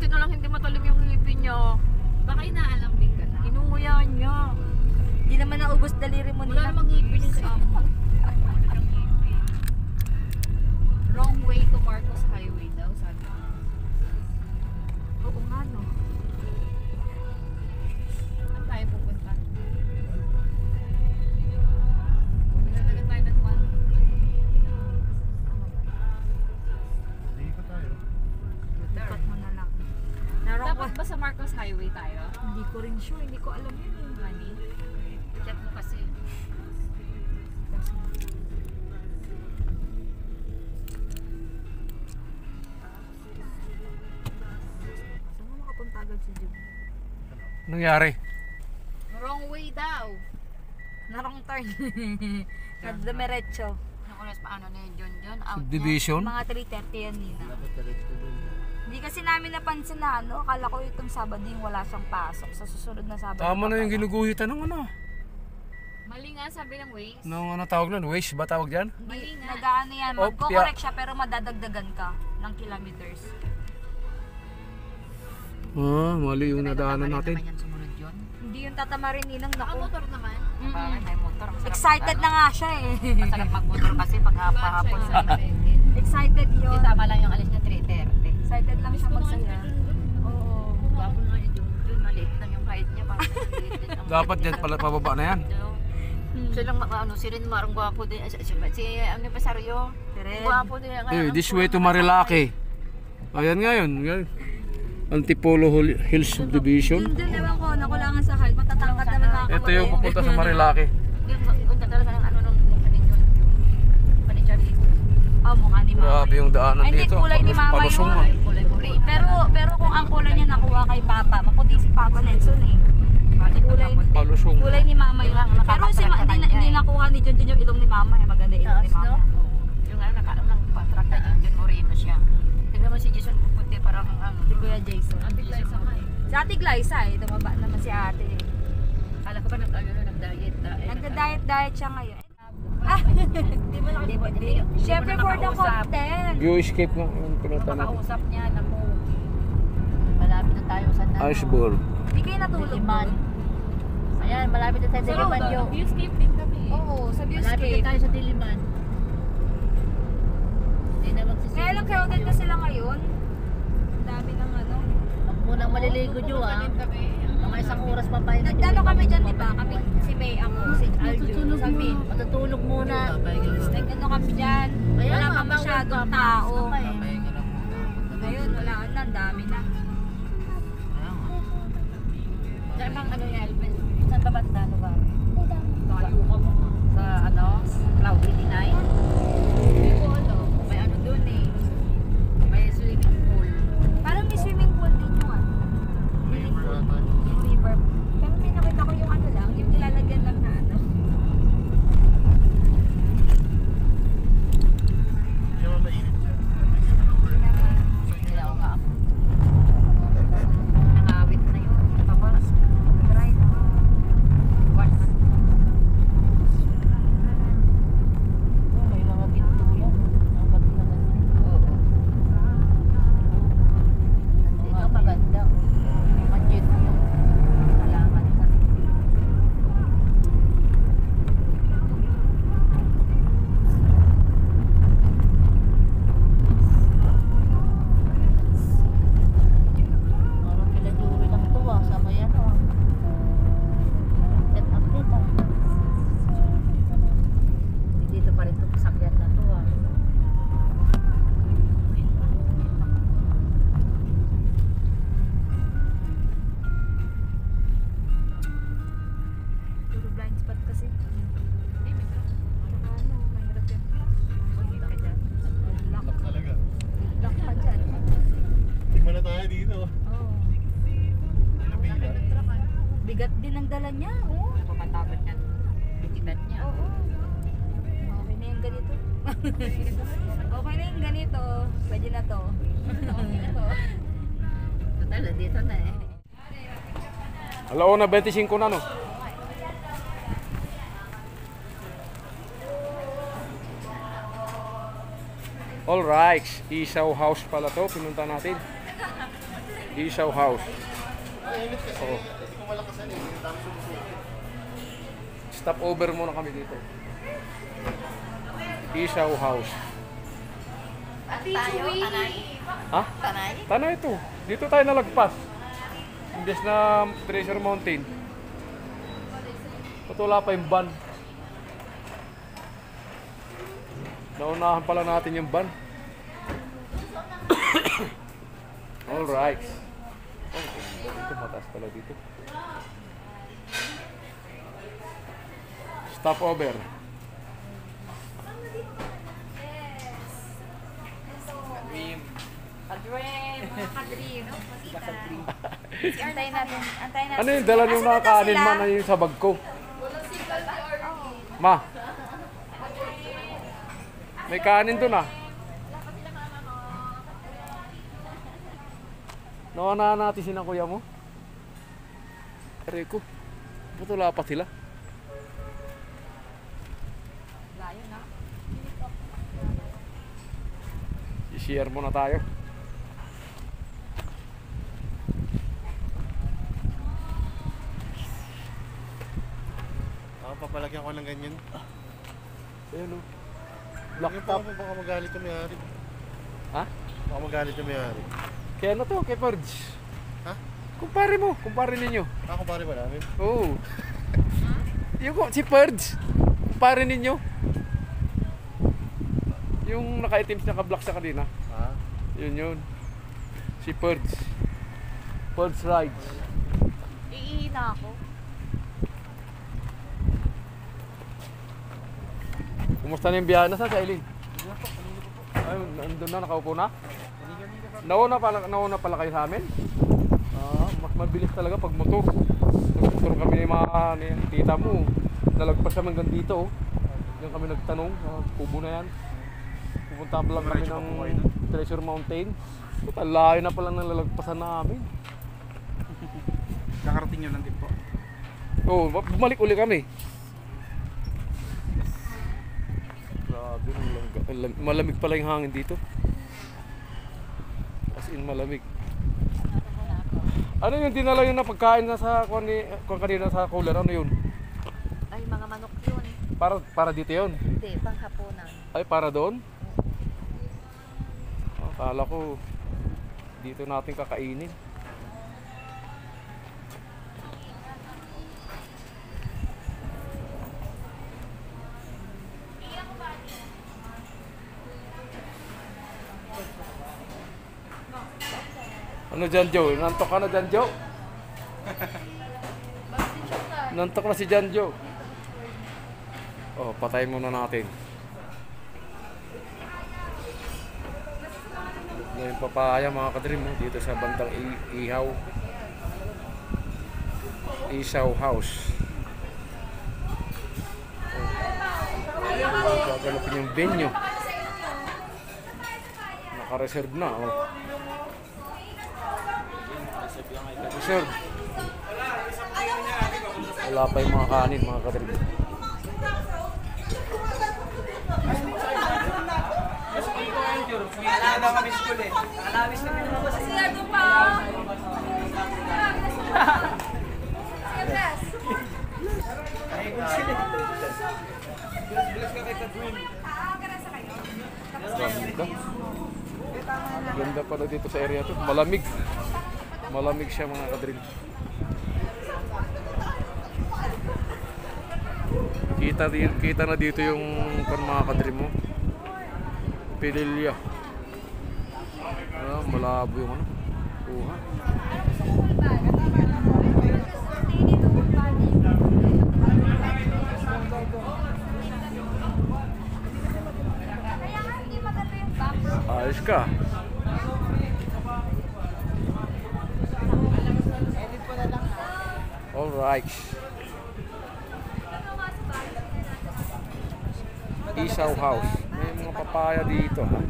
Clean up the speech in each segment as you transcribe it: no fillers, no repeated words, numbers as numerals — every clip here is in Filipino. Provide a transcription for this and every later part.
na lang hindi matalim yung ngipin niya. Baka inaalambing ka na. Kinunguyan niya. Hindi naman naubos daliri mo Wala namang ngipin yung sa amo. Wrong way to Marcos Highway daw, sabi ko. Oo nga no. Saan tayo pupunta? Pinatagal tayo ng one. Ikot tayo. Ikat mo na lang. Dapat ba sa Marcos Highway tayo? Hindi ko rin sure. Hindi ko alam yun eh. Honey? Check mo kasi. Saan mo makapunta agad si Jim? Nangyari? Wrong way daw. Narong turn. Kadamiretso. Anong oras paano na yun, John? Out Subdivision? Mga 3:30 yan, Nina. Hindi kasi namin napansin na ano. Akala ko itong Sabado yung wala siyang pasok. Sa susunod na Sabado. Tama na yung ginuguhitan ng ano. Mali nga sabi ng Waze. Nung ano tawag nun? Waste ba tawag dyan? Mali nga. Nag-ano yan. Oh, Magko-correct siya pero madadagdagan ka ng kilometers. Ah, mali yung nadaanan natin. naman yan sumunod yun. Hindi yung tatama rin Ninang. Naku. Nakamotor naman. Bakit may motor? Ang sarap Excited na nga siya eh. Masarap magmotor kasi pag hapon. Excited yun. Yung tama lang yung alis niya 3:30. Excited lang siya magsaya. Oo. Gwapo nga yun. Yun, maliit lang yung height niya. Parang maliit din ang- Dapat dyan pala pababa na yan. Silang ano, si Rin marang gwapo din. Si ano pa Sario? Ren. Gwapo din. Eh, this way to Marilaki. Ayan nga yun. Antipolo Hills Subdivision. Yun din, ewan ko, nakulangan sa height. Matatangkad naman mga Ito yung pupunta sa Marilaki. Yung talaga ng ano nung panityon. Panityon dito. Oh, mukha ni Mama. Grabe yung daanan Ay, hindi, dito. kulay ni Mama Palusong yun. ah. Kulay puti. Pero kung ang kulay niya nakuha kay Papa, maputi si Papa Nelson eh. Palusong. Kulay ni Mama yun. Pero si hindi nakuha ni John yung ilong ni Mama. Maganda yung ilong ni Taas, no? Mama. Yung ano, nang patrak na yun, Moreno siya. Tingnan mo si Jason puputi, parang Si Kuya Jason. Ate Glyza nga eh. Si Ate Glyza eh. Tumaba naman si ate eh. Kala ko ba nag-diet? Nagda-diet siya ngayon. Ah! Di ba hindi? Siyempre for the content. View escape nga yung pinunta natin. Makausap niya na mo. Malapit na tayo sa Ashburn. Hindi kayo natulog Diliman. doon? Ayan, malapit na tayo sa Diliman So, yung. viewscape din kami. Oo, sa Malapit viewscape. na tayo sa Diliman. Hindi na magsisipin. Kaya lang crowded na sila ngayon. Ang dami ng ano. Huwag mo nang maliligo dyo ah. Din kami. Mga isang oras pa tayo. Nagdano kami dyan, di ba? Kami, si May, ako, si Aljo, sa Min. Matutulog muna. Nagdano kami dyan. Kaya Wala nga, pa masyadong tao. Kapay. Ngayon, wala na. Ang dami na. Saan bang ano yan? Saan ba banda? Ano ba? Sa ano? Cloud 89? Hindi ko alam. May ano dun eh. May swimming pool. Parang may swimming pool din yung ano. Yung river. Pero may nakita ko yung ano lang, yung nilalagyan lang na ano. Kaya nga ako. Nangawit na yun. Tabaras. Try na. What? May mga ginto yan. Ang ba't na ganyan? Oo. Dito maganda. Majid yung halaman na. Parang kila Joey lang to ah. Sama yan ah. Update ah. Dito pa rin itong sakyan na to ah. Puro blind spot kasi. Saka ano, mahirap yan. Mahirap ka dyan. Lock. Talaga. Lock pa dyan. Tingnan na tayo dito. Oo. Bigat din ang dala niya. Oo. Pumatabat yan. Bitinan niya. Oo. Okay na yung ganito. Okay na yung ganito. Pwede na to. Total, dito na eh. Alauna 25 na no. All right, Isaw House pala to, pinunta natin. Isaw House. Oh. Stop over muna kami dito. Isaw House. Tayo, Tanay. Ha? Tanay? Tanay ito. Dito tayo nalagpas. Imbes na Treasure Mountain. Patula pa yung van. Naunahan pala natin yung van. Alright. Oh, dito mataas pala dito. Stop over. Kadream, mga kadream, no? Masita. Antayin natin. Ano yung dala yung mga kanin man na yung sa bag ko? Ma. May kanin dun ah. Nauna natin sina kuya mo. Rico. Putula pa sila. Layo na. I-share muna tayo. Ako papalagyan ko ng ganyan. Ayun o. Black Black top. top. Baka magalit yung may-ari. Ha? Baka magalit yung may-ari. Kaya ano to? Kay Purge. Ha? Kumpare mo. Kumpare ninyo. Ako pare ba namin? Oo. Yung si Purge. Kumpare ninyo. Yung naka-items na ka-black sa kanina. Ha? Yun. Si Purge. Purge Rides. Iihina ako. Kumusta na yung biyahe? Nasaan si Aileen? Ay, nandun na, nakaupo na? Nauna pala kayo sa amin? Mas mabilis talaga pag motor. Nagmotor kami ni mga ni tita mo. Nalagpas kami hanggang dito. Diyan kami nagtanong sa kubo na yan. Pupunta pa lang kami ng Treasure Mountain. Puta, layo na pala ng lalagpasan namin. Kakarating nyo lang din po. Oo, bumalik uli kami. Grabe, malamig pala yung hangin dito. As in malamig. Ano yung dinala yun na pagkain na sa kung kanina sa cooler? Ano yun? Ay, mga manok yun. Para dito yun? Hindi, panghapunan. Ay, para doon? Akala ko dito natin kakainin. Ano dyan, Joe? Nantok ka na dyan, Joe? Nantok na si Jan, Joe. Oh, patayin muna natin. Ngayon papaya mga kadrim dito sa bandang Isaw House. Oh. Gagalapin yung venue. Naka-reserve na. Oh. Reserve. Wala pa yung mga kanin mga kadrim. Ganda pala dito sa area to. Malamig. Malamig siya mga kadrim. Kita na dito yung mga kadrim mo. Pililya. Malabo yung ano. Kuha. Ayos ka. Alright. Isaw House. May mga papaya dito ha.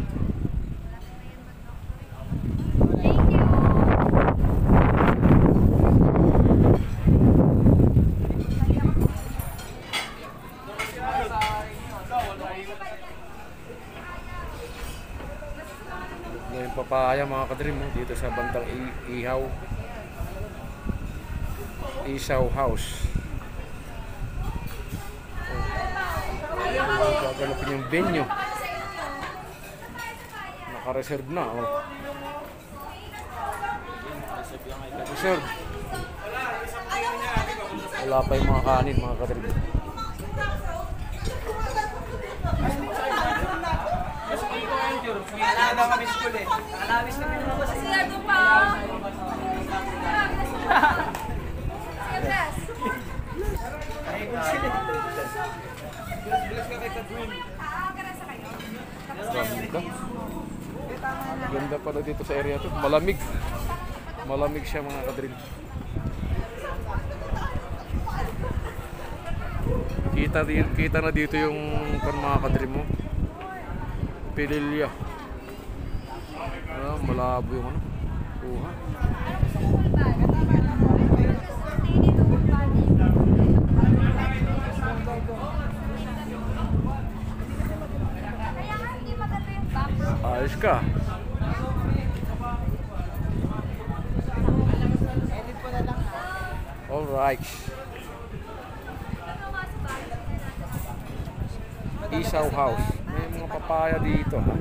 May papaya papaya mga kadrim dito sa bandang Isaw House. Gagalapin yung venue. Naka-reserve na. Reserve. Wala pa yung mga kanin mga kadrim. Sigurado pa. Siyempre. Ganda pala dito sa area to. Malamig. Malamig siya mga kadrim. Kita na dito yung mga kadrim mo. Pililya. Malabo yung ano. Kuha. Ayos ka. Alright. Isaw House. May mga papaya dito ha.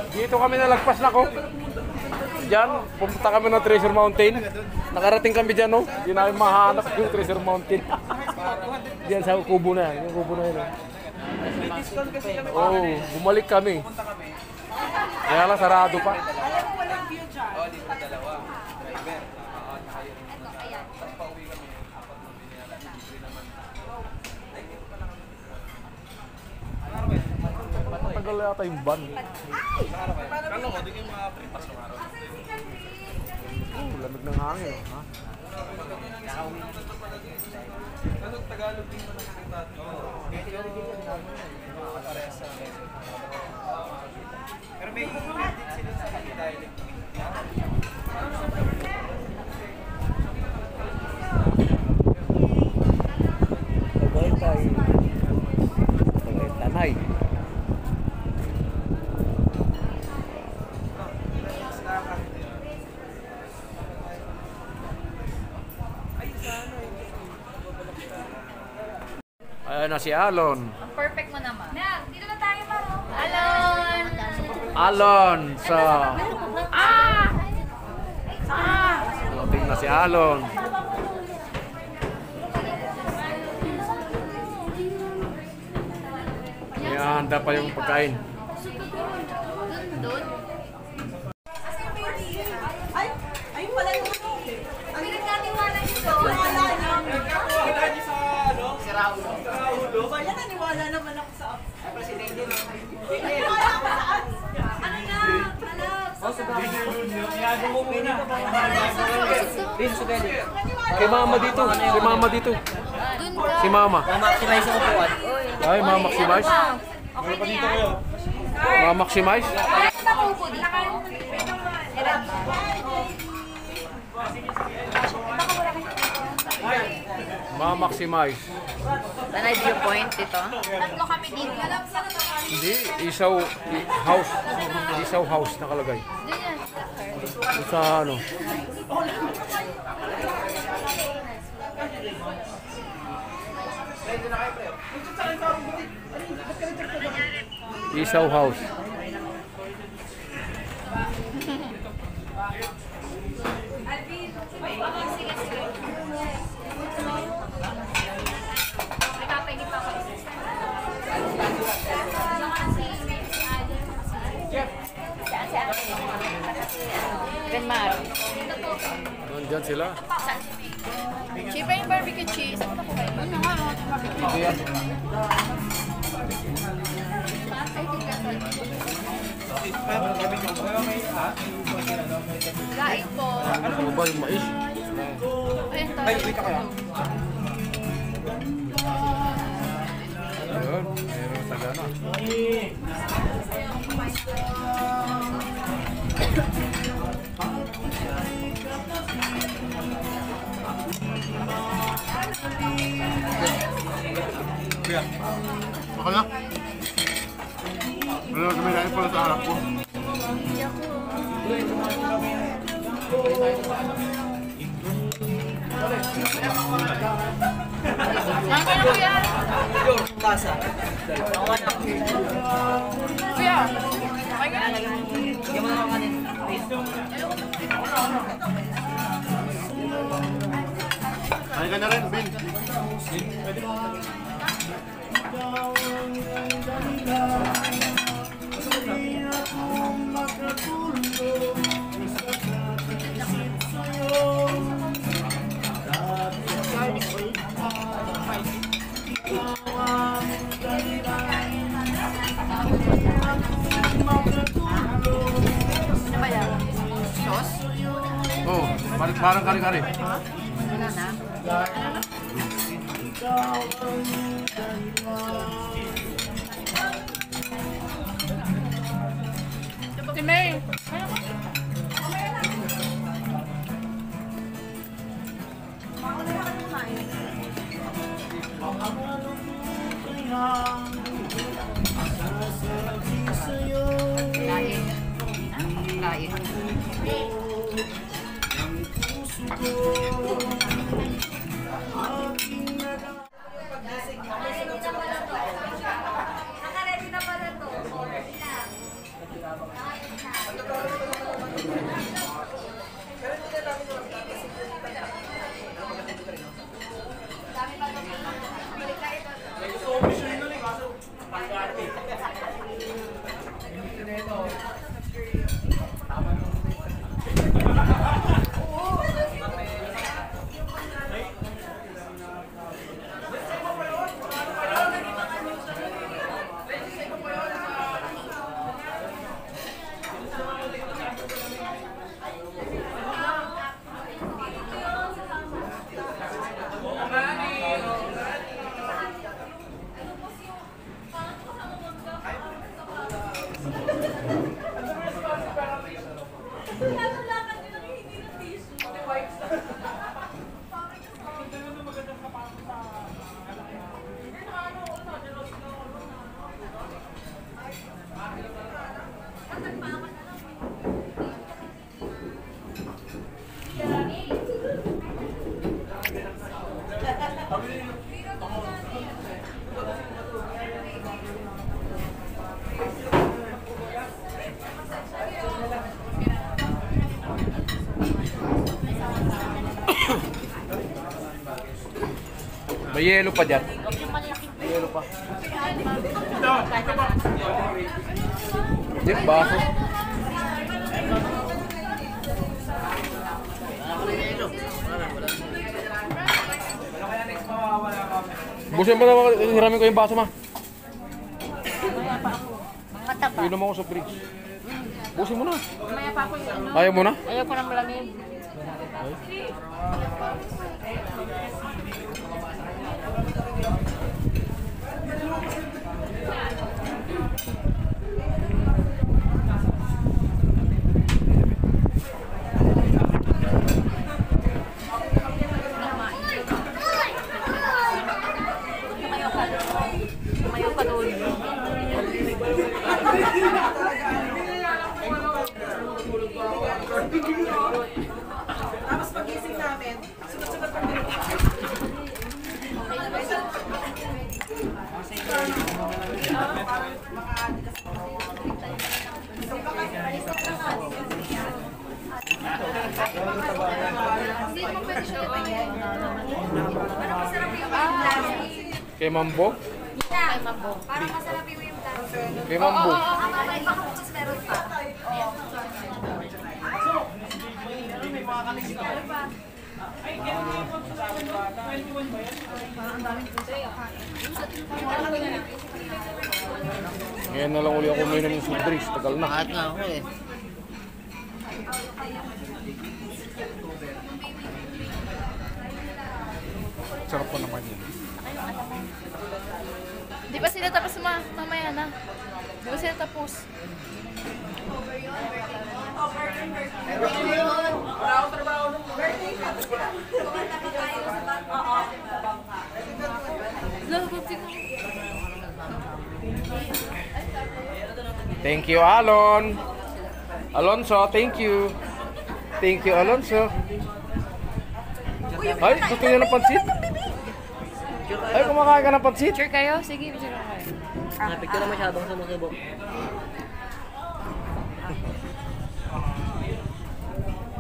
Dito kami nalagpas na ko. Diyan, pumunta kami ng Treasure Mountain. Nakarating kami diyan, no? Hindi namin mahanap yung Treasure Mountain. Diyan sa kubo na yan. Yung kubo na yan. Oh, bumalik kami. Kaya lang sarado pa. Matagal yata yung van. Oh, lamig ng hangin. Ha? Tanay. Ayan na si Alon. Ang perfect mo naman. Mel, dito na tayo, Maro. Alon! Alon sa... Dumating na si Alon. May handa pa yung pagkain. Doon? Ayun pala yung ang pinagkatiwala nito. Si Raulo. Kaya naniwala naman ako sa presidente. Naniwala ako saan? Ano na? Kay mama dito. Kay mama dito. Doon ka. Si mama. Ma-maximize ang upuan. Ay, ma-maximize. Okay na yan. Ma-maximize. Nakupo dito. Ma-maximize. Tanay viewpoint dito. Tatlo kami dito. Alam sa Hindi, House. Isaw House nakalagay. Doon sa ano. Isaw House. Grandma. Nandyan sila. Cheaper yung barbecue cheese. Ano ko kayo? Ano nga? Hindi yan. Laing po. Ano ba yung mais? Ayun to. Ayun, meron taga na. Baka na. Wala kami nain pala sa harap ko. Kain ka na rin, Ben. Ano ba yan? Sauce? Oo, parang kari-kari. Wala na. Si May! Lain. Lain. Naka-ready na pala to. May yelo pa dyan. May yelo pa. Hindi, baso. Busin mo naman, hiramin ko yung baso, ma. Mga tapa. Inom ako sa fridge. Busin mo na. Mamaya pa ako yung ano. Ayaw mo na? Ayaw ko ng malamig. Tumayo ka doon. Tapos pag-ising namin, sunod-sunod kami. Hindi mo pwede siya ipayin. Parang masarap yung plastic. Kay Mambo? Kay Mambo. Parang masarap yung plastic. Kay Mambo. May baka meron pa. Ngayon na lang uli ako uminom ng soft drinks. Tagal na. Kahit nga ako eh. Sarap pa naman yun. Di ba sila tapos mamaya na? Di ba sila tapos? Lagot Thank you, Alon. Alonso, thank you. Thank you, Alonso. Ay, gusto niya ng pansit? Ay, kumakain ka ng pansit? Picture kayo? Sige, picture kayo. Picture na masyadong sumusubok.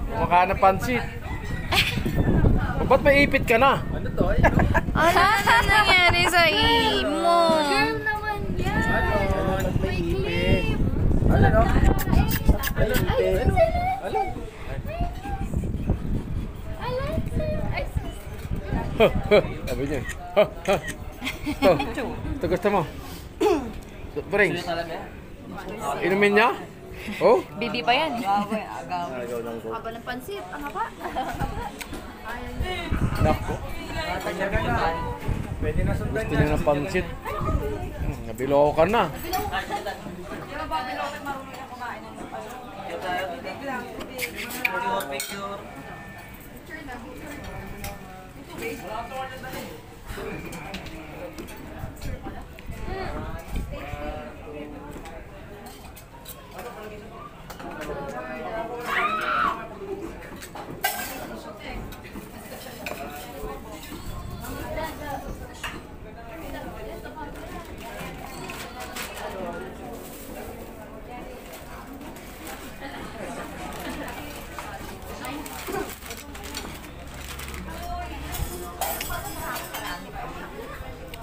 Kumakain ng pansit. O, ba't may ipit ka na? Ano to? Ano na nangyari sa imo? Girl naman yan. Ano? May ipit. Ano no? May ipit. Ano? Sabi niya. Ito gusto mo? Brings. Inumin niya? Oh? Bibi pa yan. Haba ng pansit. Ang haba. Nako. Pwede na sundan Gusto niya ng pansit. Nabiloko ka na. Picture.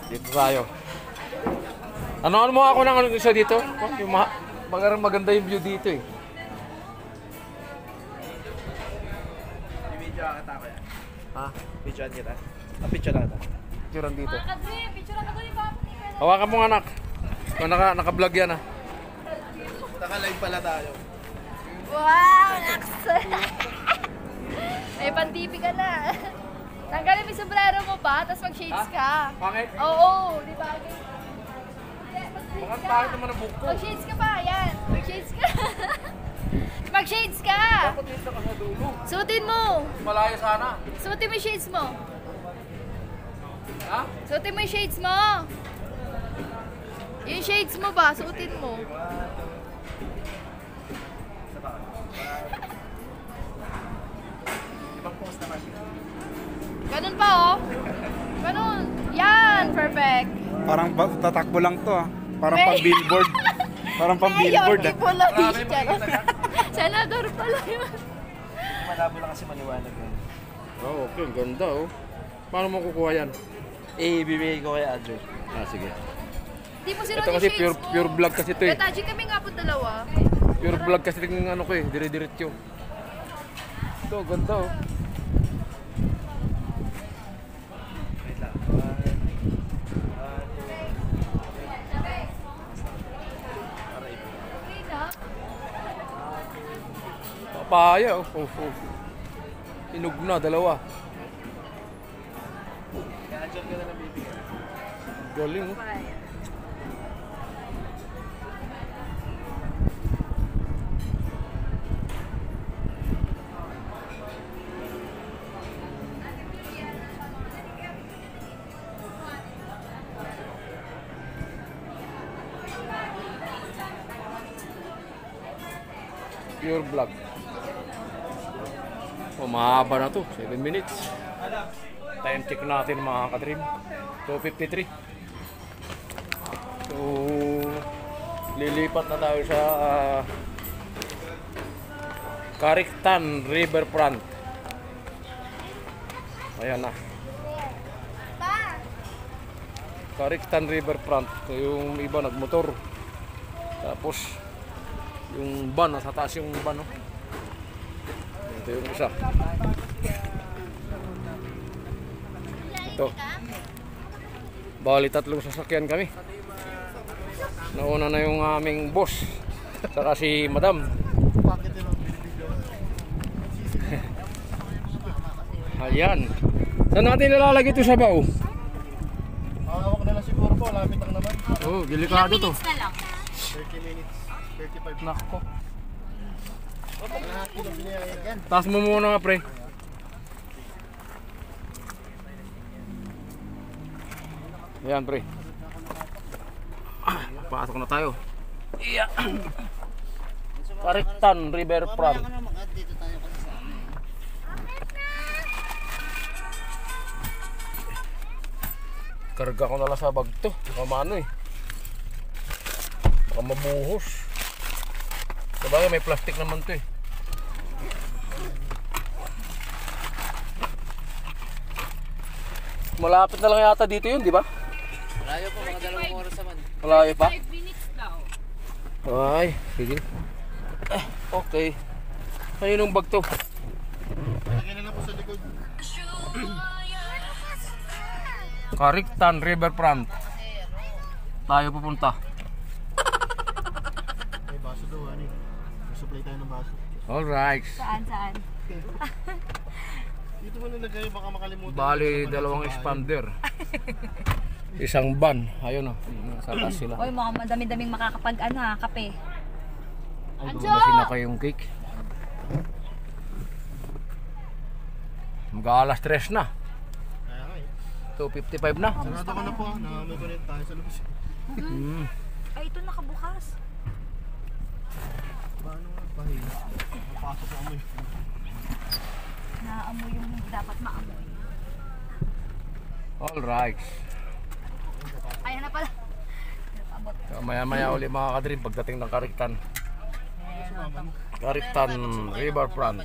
Dito tayo. Ano mo ako ng ano isa dito? Yung maganda yung view dito eh. Video ka tako yan. Ha? Picture kita. Picture lang kita. Picturean dito. Picture ako doon. Hawakan mo nga anak. Naka-vlog yan ah. Naka-live pala tayo. Wow, Nax! May pan-TV ka na. Tanggalin mo yung sombrero mo ba? Tapos mag-shades ka. Bakit? Oo, di ba? Bakit bakit naman ang buhok ko? Mag-shades ka pa, yan. Mag-shades ka. Mag-shades ka. Dapat dito ka sa dulo. Suotin mo. Malayo sana. Suotin mo yung shades mo. Ha? Suotin mo yung shades mo. Yung shades mo ba? Suotin mo. Ibang post naman. Ganun pa, oh. Ganun. Yan, perfect. Parang tatakbo lang to ah. Parang pang billboard. Parang pang billboard ah. Marami Senador pala yun. Malabo lang kasi maliwanag yun. Oh, okay. Ganda oh. Paano mo kukuha yan? Bibigay ko kay Adjo. Ah, sige. Di mo sinuot Ito yung kasi shades mo. pure vlog kasi ito eh. Betaji kami nga po dalawa. Pure vlog kasi yung ano ko eh. Dire-diretso. Ito, ganda oh. Wait lang. Okay na. Papaya oh. Inog na, dalawa. Kaya Adjo ka na lang bibigyan. Galing oh. Pure vlog. Oh, mahaba na to. 7 minutes. Time check natin mga ka-dream. 2:53. So, lilipat na tayo sa Carictan Riverfront. Ayan na. Carictan Riverfront. So, yung iba nagmotor. Tapos, yung van, nasa taas yung van. No? Ito yung isa. Ito. Bali 3 sasakyan kami. Nauna na yung aming boss. Saka si madam. Ayan. Saan natin nilalagay ito sa bao? Hawak na lang siguro po, lapit lang naman. Oh, delikado to. 30 minutes, 35 na. Nako. Lahat yung biniyayag yan. Taas mo muna nga pre. Ayan pre. Pasok na tayo. Yeah. Kariktan Riverfront. Dito tayo kasi sa ano eh. Karga ko na lang sa bag to. Baka maano eh. Baka mabuhos. Sabagay may plastic naman to eh. Malapit na lang yata dito yun, di ba? Malayo po, mga 2 oras naman. Malayo pa? 5 minutes daw. Ay, sige. Okay. Ayun yung bag to. Lagyan na lang po sa likod. Kariktan Riverfront. Tayo pupunta. May baso daw, ano eh. May supply tayo ng baso. Alright. Saan? Dito mo nilagay, baka makalimutan. Bali, dalawang expander. Isang van. Ayun o. Sa taas sila. Uy, mukhang madami-daming makakapag kape. Basi na kayong cake. Mag-alas 3 na. Kaya nga eh. 2:55 na. Sarado ko na po, may kulit tayo sa labas. Ay, ito nakabukas. Paano nga, pahin? Napasok sa amoy. Naamoy yung hindi dapat maamoy. Alright. Ayan na pala. Maya-maya uli mga kadrin pagdating ng Kariktan. Kariktan Riverfront.